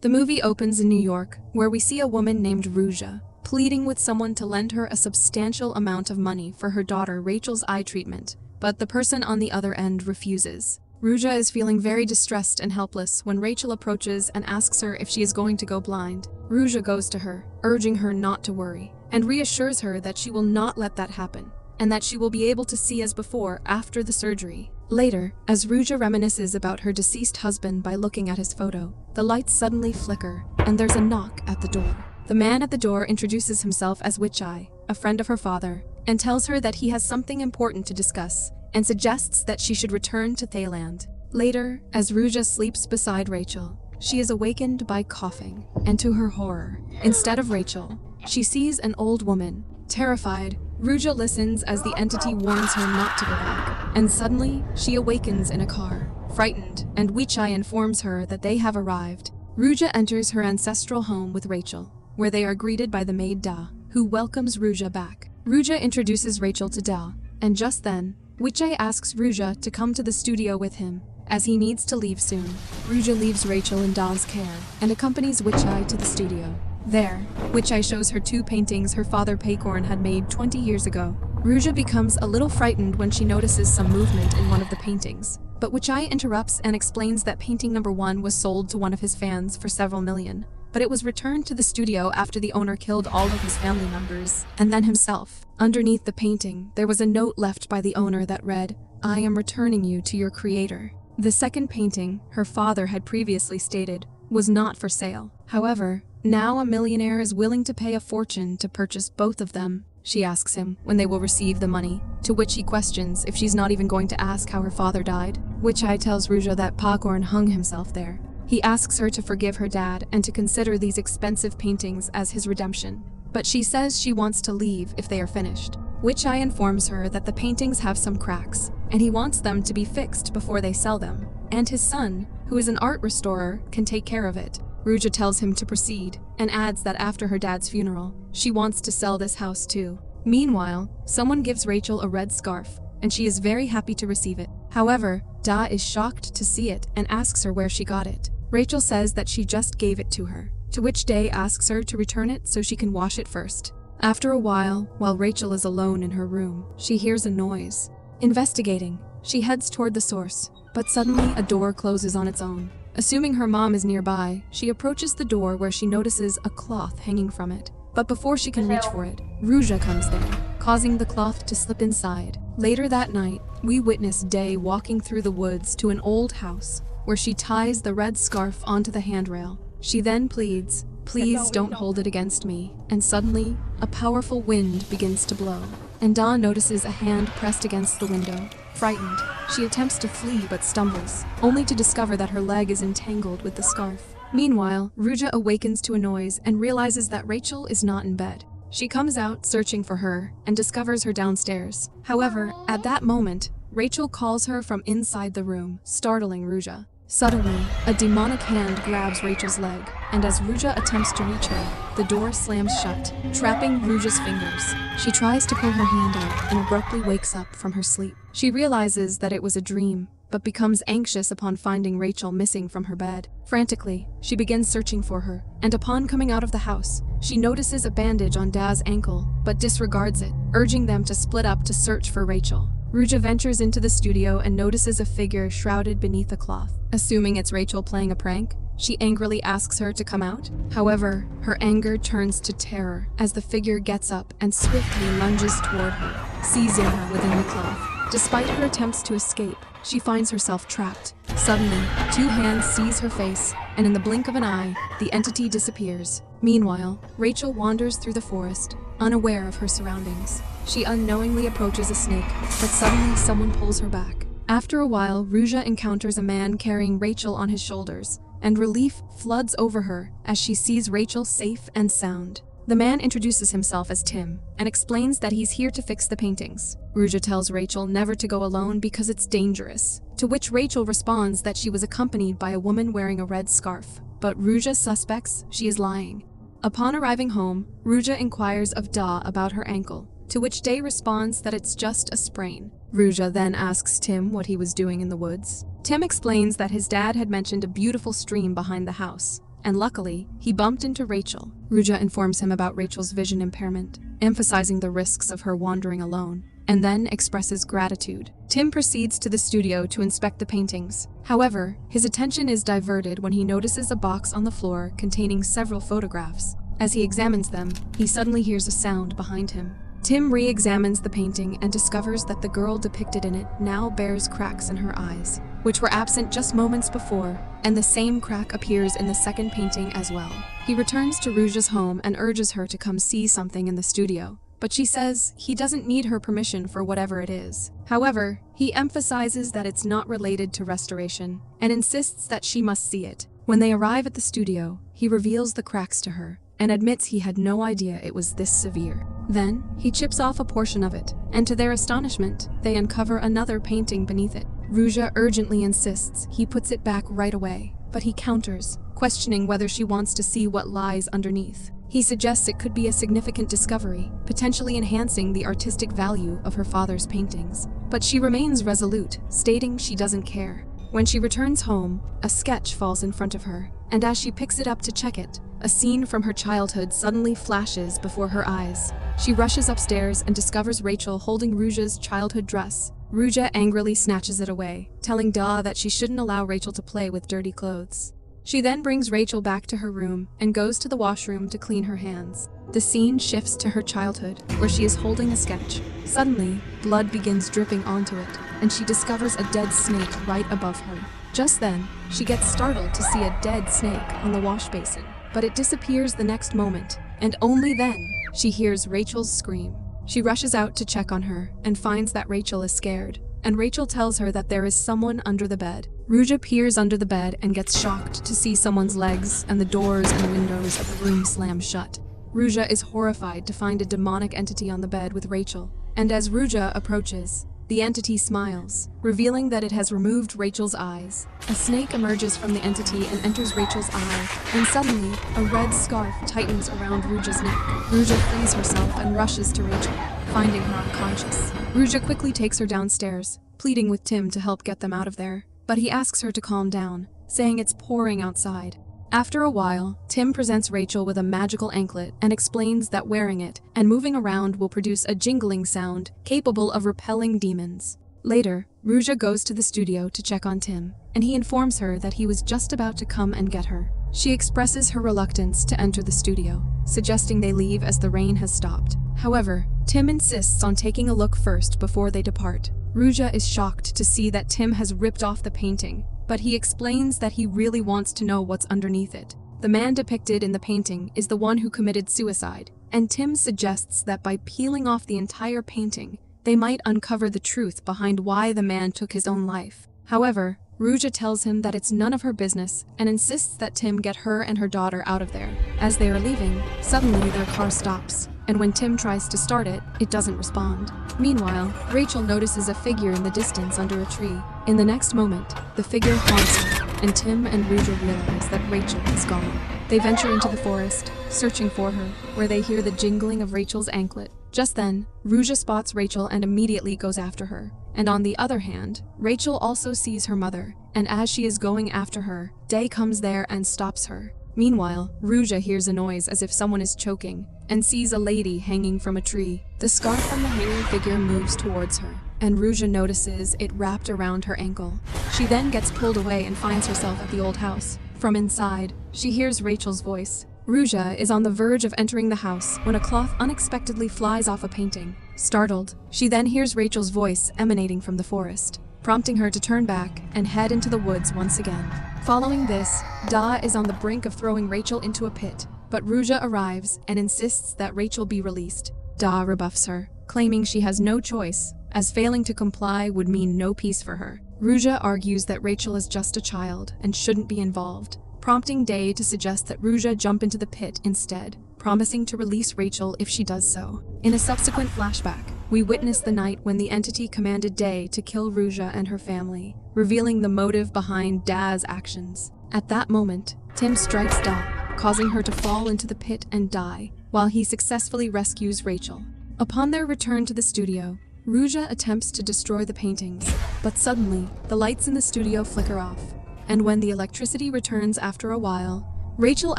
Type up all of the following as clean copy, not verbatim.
The movie opens in New York, where we see a woman named Ruja pleading with someone to lend her a substantial amount of money for her daughter Rachel's eye treatment, but the person on the other end refuses. Ruja is feeling very distressed and helpless when Rachel approaches and asks her if she is going to go blind. Ruja goes to her, urging her not to worry, and reassures her that she will not let that happen, and that she will be able to see as before after the surgery. Later, as Ruja reminisces about her deceased husband by looking at his photo, the lights suddenly flicker, and there's a knock at the door. The man at the door introduces himself as Witch-Eye, a friend of her father, and tells her that he has something important to discuss, and suggests that she should return to Thailand. Later, as Ruja sleeps beside Rachel, she is awakened by coughing, and to her horror, instead of Rachel, she sees an old woman. Terrified, Ruja listens as the entity warns her not to go back, and suddenly, she awakens in a car. Frightened, and Witch-Eye informs her that they have arrived. Ruja enters her ancestral home with Rachel, where they are greeted by the maid Da, who welcomes Ruja back. Ruja introduces Rachel to Da, and just then, Witch-Eye asks Ruja to come to the studio with him, as he needs to leave soon. Ruja leaves Rachel in Da's care, and accompanies Witch-Eye to the studio. There, Witch-Eye shows her two paintings her father Paycorn had made 20 years ago. Ruja becomes a little frightened when she notices some movement in one of the paintings, but Witch-Eye interrupts and explains that painting number 1 was sold to one of his fans for several million, but it was returned to the studio after the owner killed all of his family members, and then himself. Underneath the painting, there was a note left by the owner that read, "I am returning you to your creator." The second painting, her father had previously stated, was not for sale. However, now a millionaire is willing to pay a fortune to purchase both of them. She asks him when they will receive the money, to which he questions if she's not even going to ask how her father died. Witch-Eye tells Ruja that Paycorn hung himself there. He asks her to forgive her dad and to consider these expensive paintings as his redemption, but she says she wants to leave if they are finished. Witch-Eye informs her that the paintings have some cracks, and he wants them to be fixed before they sell them, and his son, who is an art restorer, can take care of it. Ruja tells him to proceed, and adds that after her dad's funeral, she wants to sell this house too. Meanwhile, someone gives Rachel a red scarf, and she is very happy to receive it. However, Da is shocked to see it and asks her where she got it. Rachel says that she just gave it to her, to which Day asks her to return it so she can wash it first. After a while Rachel is alone in her room, she hears a noise. Investigating, she heads toward the source, but suddenly a door closes on its own. Assuming her mom is nearby, she approaches the door where she notices a cloth hanging from it. But before she can reach for it, Ruja comes there, causing the cloth to slip inside. Later that night, we witness Day walking through the woods to an old house, where she ties the red scarf onto the handrail. She then pleads, "Please don't hold it against me," and suddenly, a powerful wind begins to blow, and Da notices a hand pressed against the window. Frightened, she attempts to flee but stumbles, only to discover that her leg is entangled with the scarf. Meanwhile, Ruja awakens to a noise and realizes that Rachel is not in bed. She comes out searching for her and discovers her downstairs. However, at that moment, Rachel calls her from inside the room, startling Ruja. Suddenly, a demonic hand grabs Rachel's leg, and as Ruja attempts to reach her, the door slams shut, trapping Ruja's fingers. She tries to pull her hand out and abruptly wakes up from her sleep. She realizes that it was a dream, but becomes anxious upon finding Rachel missing from her bed. Frantically, she begins searching for her, and upon coming out of the house, she notices a bandage on Da's ankle, but disregards it, urging them to split up to search for Rachel. Ruja ventures into the studio and notices a figure shrouded beneath a cloth. Assuming it's Rachel playing a prank, she angrily asks her to come out. However, her anger turns to terror as the figure gets up and swiftly lunges toward her, seizing her within the cloth. Despite her attempts to escape, she finds herself trapped. Suddenly, two hands seize her face, and in the blink of an eye, the entity disappears. Meanwhile, Rachel wanders through the forest, unaware of her surroundings. She unknowingly approaches a snake, but suddenly someone pulls her back. After a while, Ruja encounters a man carrying Rachel on his shoulders, and relief floods over her as she sees Rachel safe and sound. The man introduces himself as Tim, and explains that he's here to fix the paintings. Ruja tells Rachel never to go alone because it's dangerous, to which Rachel responds that she was accompanied by a woman wearing a red scarf, but Ruja suspects she is lying. Upon arriving home, Ruja inquires of Da about her ankle, to which Day responds that it's just a sprain. Ruja then asks Tim what he was doing in the woods. Tim explains that his dad had mentioned a beautiful stream behind the house, and luckily, he bumped into Rachel. Ruja informs him about Rachel's vision impairment, emphasizing the risks of her wandering alone, and then expresses gratitude. Tim proceeds to the studio to inspect the paintings. However, his attention is diverted when he notices a box on the floor containing several photographs. As he examines them, he suddenly hears a sound behind him. Tim re-examines the painting and discovers that the girl depicted in it now bears cracks in her eyes, which were absent just moments before, and the same crack appears in the second painting as well. He returns to Ruja's home and urges her to come see something in the studio, but she says he doesn't need her permission for whatever it is. However, he emphasizes that it's not related to restoration, and insists that she must see it. When they arrive at the studio, he reveals the cracks to her, and admits he had no idea it was this severe. Then, he chips off a portion of it, and to their astonishment, they uncover another painting beneath it. Ruja urgently insists he puts it back right away, but he counters, questioning whether she wants to see what lies underneath. He suggests it could be a significant discovery, potentially enhancing the artistic value of her father's paintings. But she remains resolute, stating she doesn't care. When she returns home, a sketch falls in front of her, and as she picks it up to check it, a scene from her childhood suddenly flashes before her eyes. She rushes upstairs and discovers Rachel holding Ruja's childhood dress. Ruja angrily snatches it away, telling Da that she shouldn't allow Rachel to play with dirty clothes. She then brings Rachel back to her room and goes to the washroom to clean her hands. The scene shifts to her childhood, where she is holding a sketch. Suddenly, blood begins dripping onto it, and she discovers a dead snake right above her. Just then, she gets startled to see a dead snake on the wash basin, but it disappears the next moment, and only then, she hears Rachel's scream. She rushes out to check on her and finds that Rachel is scared, and Rachel tells her that there is someone under the bed. Ruja peers under the bed and gets shocked to see someone's legs and the doors and windows of the room slam shut. Ruja is horrified to find a demonic entity on the bed with Rachel, and as Ruja approaches, the entity smiles, revealing that it has removed Rachel's eyes. A snake emerges from the entity and enters Rachel's eye, and suddenly, a red scarf tightens around Ruja's neck. Ruja frees herself and rushes to Rachel, finding her unconscious. Ruja quickly takes her downstairs, pleading with Tim to help get them out of there, but he asks her to calm down, saying it's pouring outside. After a while, Tim presents Rachel with a magical anklet and explains that wearing it and moving around will produce a jingling sound capable of repelling demons. Later, Ruja goes to the studio to check on Tim, and he informs her that he was just about to come and get her. She expresses her reluctance to enter the studio, suggesting they leave as the rain has stopped. However, Tim insists on taking a look first before they depart. Ruja is shocked to see that Tim has ripped off the painting, but he explains that he really wants to know what's underneath it. The man depicted in the painting is the one who committed suicide, and Tim suggests that by peeling off the entire painting, they might uncover the truth behind why the man took his own life. However, Ruja tells him that it's none of her business and insists that Tim get her and her daughter out of there. As they are leaving, suddenly their car stops, and when Tim tries to start it, it doesn't respond. Meanwhile, Rachel notices a figure in the distance under a tree. In the next moment, the figure haunts her, and Tim and Ruja realize that Rachel is gone. They venture into the forest, searching for her, where they hear the jingling of Rachel's anklet. Just then, Ruja spots Rachel and immediately goes after her. And on the other hand, Rachel also sees her mother, and as she is going after her, Day comes there and stops her. Meanwhile, Ruja hears a noise as if someone is choking, and sees a lady hanging from a tree. The scarf from the hanging figure moves towards her, and Ruja notices it wrapped around her ankle. She then gets pulled away and finds herself at the old house. From inside, she hears Rachel's voice. Ruja is on the verge of entering the house when a cloth unexpectedly flies off a painting. Startled, she then hears Rachel's voice emanating from the forest, prompting her to turn back and head into the woods once again. Following this, Da is on the brink of throwing Rachel into a pit, but Ruja arrives and insists that Rachel be released. Da rebuffs her, claiming she has no choice, as failing to comply would mean no peace for her. Ruja argues that Rachel is just a child and shouldn't be involved, prompting Day to suggest that Ruja jump into the pit instead, promising to release Rachel if she does so. In a subsequent flashback, we witness the night when the entity commanded Day to kill Ruja and her family, revealing the motive behind Da's actions. At that moment, Tim strikes Da, causing her to fall into the pit and die, while he successfully rescues Rachel. Upon their return to the studio, Ruja attempts to destroy the paintings, but suddenly, the lights in the studio flicker off, and when the electricity returns after a while, Rachel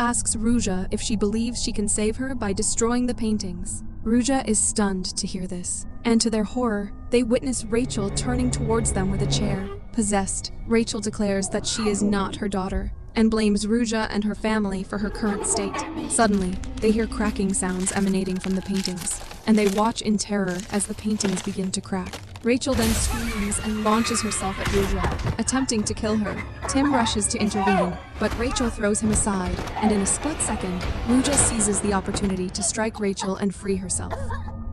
asks Ruja if she believes she can save her by destroying the paintings. Ruja is stunned to hear this, and to their horror, they witness Rachel turning towards them with a chair. Possessed, Rachel declares that she is not her daughter, and blames Ruja and her family for her current state. Suddenly, they hear cracking sounds emanating from the paintings, and they watch in terror as the paintings begin to crack. Rachel then screams and launches herself at Ruja, attempting to kill her. Tim rushes to intervene, but Rachel throws him aside, and in a split second, Ruja seizes the opportunity to strike Rachel and free herself.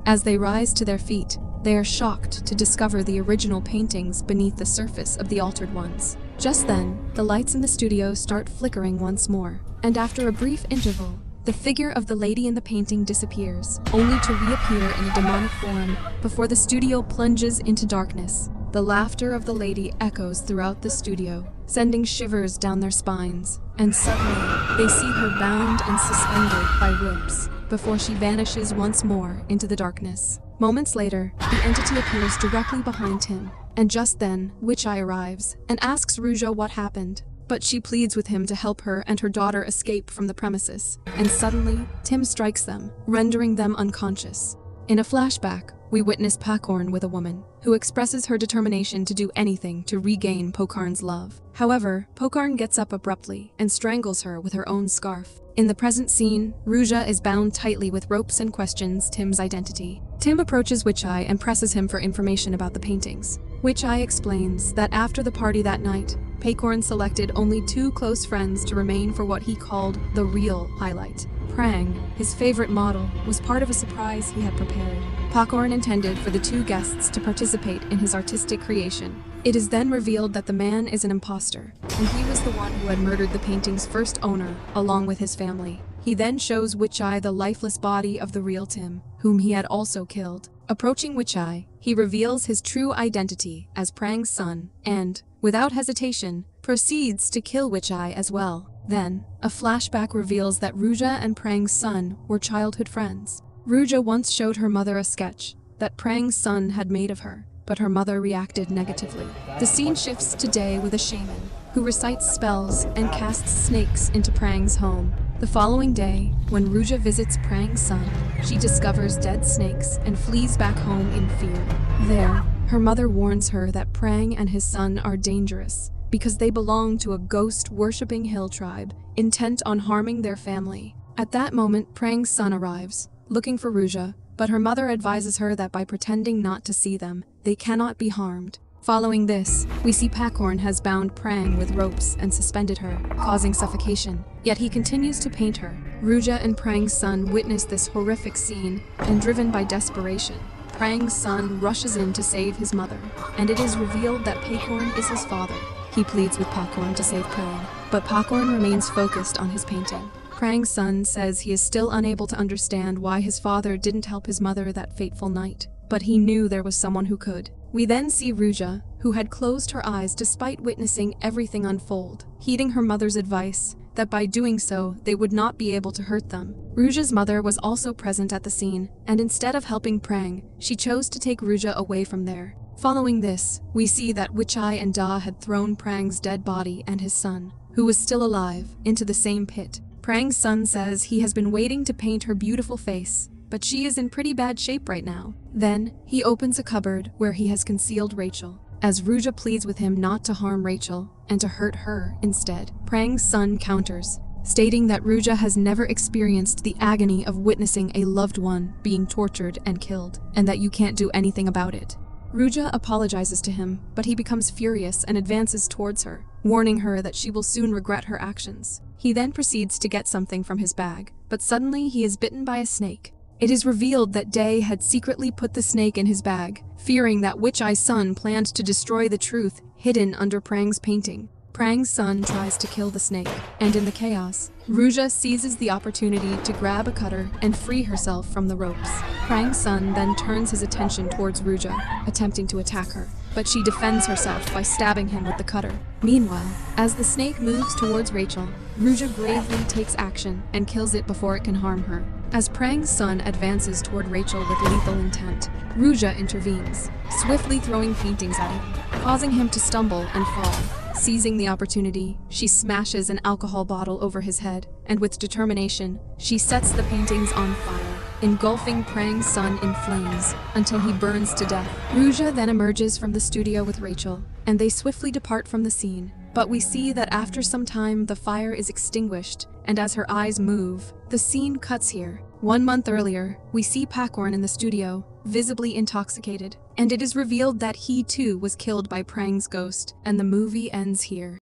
As they rise to their feet, they are shocked to discover the original paintings beneath the surface of the altered ones. Just then, the lights in the studio start flickering once more, and after a brief interval, the figure of the lady in the painting disappears, only to reappear in a demonic form before the studio plunges into darkness. The laughter of the lady echoes throughout the studio, sending shivers down their spines, and suddenly, they see her bound and suspended by ropes, before she vanishes once more into the darkness. Moments later, the entity appears directly behind him, and just then, Witch-Eye arrives and asks Ruja what happened. But she pleads with him to help her and her daughter escape from the premises. And suddenly, Tim strikes them, rendering them unconscious. In a flashback, we witness Pakorn with a woman, who expresses her determination to do anything to regain Pokarn's love. However, Pokarn gets up abruptly and strangles her with her own scarf. In the present scene, Ruja is bound tightly with ropes and questions Tim's identity. Tim approaches Witch-Eye and presses him for information about the paintings. Witch-Eye explains that after the party that night, Pakorn selected only 2 close friends to remain for what he called the real highlight. Prang, his favorite model, was part of a surprise he had prepared. Pakorn intended for the 2 guests to participate in his artistic creation. It is then revealed that the man is an imposter, and he was the one who had murdered the painting's first owner, along with his family. He then shows Witch-Eye the lifeless body of the real Tim, whom he had also killed. Approaching Witch-Eye, he reveals his true identity as Prang's son, and, without hesitation, proceeds to kill Witch-Eye as well. Then, a flashback reveals that Ruja and Prang's son were childhood friends. Ruja once showed her mother a sketch that Prang's son had made of her, but her mother reacted negatively. The scene shifts today with a shaman, who recites spells and casts snakes into Prang's home. The following day, when Ruja visits Prang's son, she discovers dead snakes and flees back home in fear. There, her mother warns her that Prang and his son are dangerous because they belong to a ghost-worshipping hill tribe intent on harming their family. At that moment, Prang's son arrives, looking for Ruja, but her mother advises her that by pretending not to see them, they cannot be harmed. Following this, we see Pakorn has bound Prang with ropes and suspended her, causing suffocation. Yet he continues to paint her. Ruja and Prang's son witness this horrific scene, and driven by desperation, Prang's son rushes in to save his mother, and it is revealed that Pakorn is his father. He pleads with Pakorn to save Prang, but Pakorn remains focused on his painting. Prang's son says he is still unable to understand why his father didn't help his mother that fateful night, but he knew there was someone who could. We then see Ruja, who had closed her eyes despite witnessing everything unfold, heeding her mother's advice that by doing so, they would not be able to hurt them. Ruja's mother was also present at the scene, and instead of helping Prang, she chose to take Ruja away from there. Following this, we see that Witch-Eye and Da had thrown Prang's dead body and his son, who was still alive, into the same pit. Prang's son says he has been waiting to paint her beautiful face, but she is in pretty bad shape right now. Then, he opens a cupboard where he has concealed Rachel. As Ruja pleads with him not to harm Rachel, and to hurt her instead, Prang's son counters, stating that Ruja has never experienced the agony of witnessing a loved one being tortured and killed, and that you can't do anything about it. Ruja apologizes to him, but he becomes furious and advances towards her, warning her that she will soon regret her actions. He then proceeds to get something from his bag, but suddenly he is bitten by a snake. It is revealed that Day had secretly put the snake in his bag, fearing that Witch-Eye's son planned to destroy the truth hidden under Prang's painting. Prang's son tries to kill the snake, and in the chaos, Ruja seizes the opportunity to grab a cutter and free herself from the ropes. Prang's son then turns his attention towards Ruja, attempting to attack her, but she defends herself by stabbing him with the cutter. Meanwhile, as the snake moves towards Rachel, Ruja bravely takes action and kills it before it can harm her. As Prang's son advances toward Rachel with lethal intent, Ruja intervenes, swiftly throwing paintings at him, causing him to stumble and fall. Seizing the opportunity, she smashes an alcohol bottle over his head, and with determination, she sets the paintings on fire, engulfing Prang's son in flames until he burns to death. Ruja then emerges from the studio with Rachel, and they swiftly depart from the scene. But we see that after some time, the fire is extinguished, and as her eyes move, the scene cuts here. 1 month earlier, we see Pakorn in the studio, visibly intoxicated, and it is revealed that he too was killed by Prang's ghost, and the movie ends here.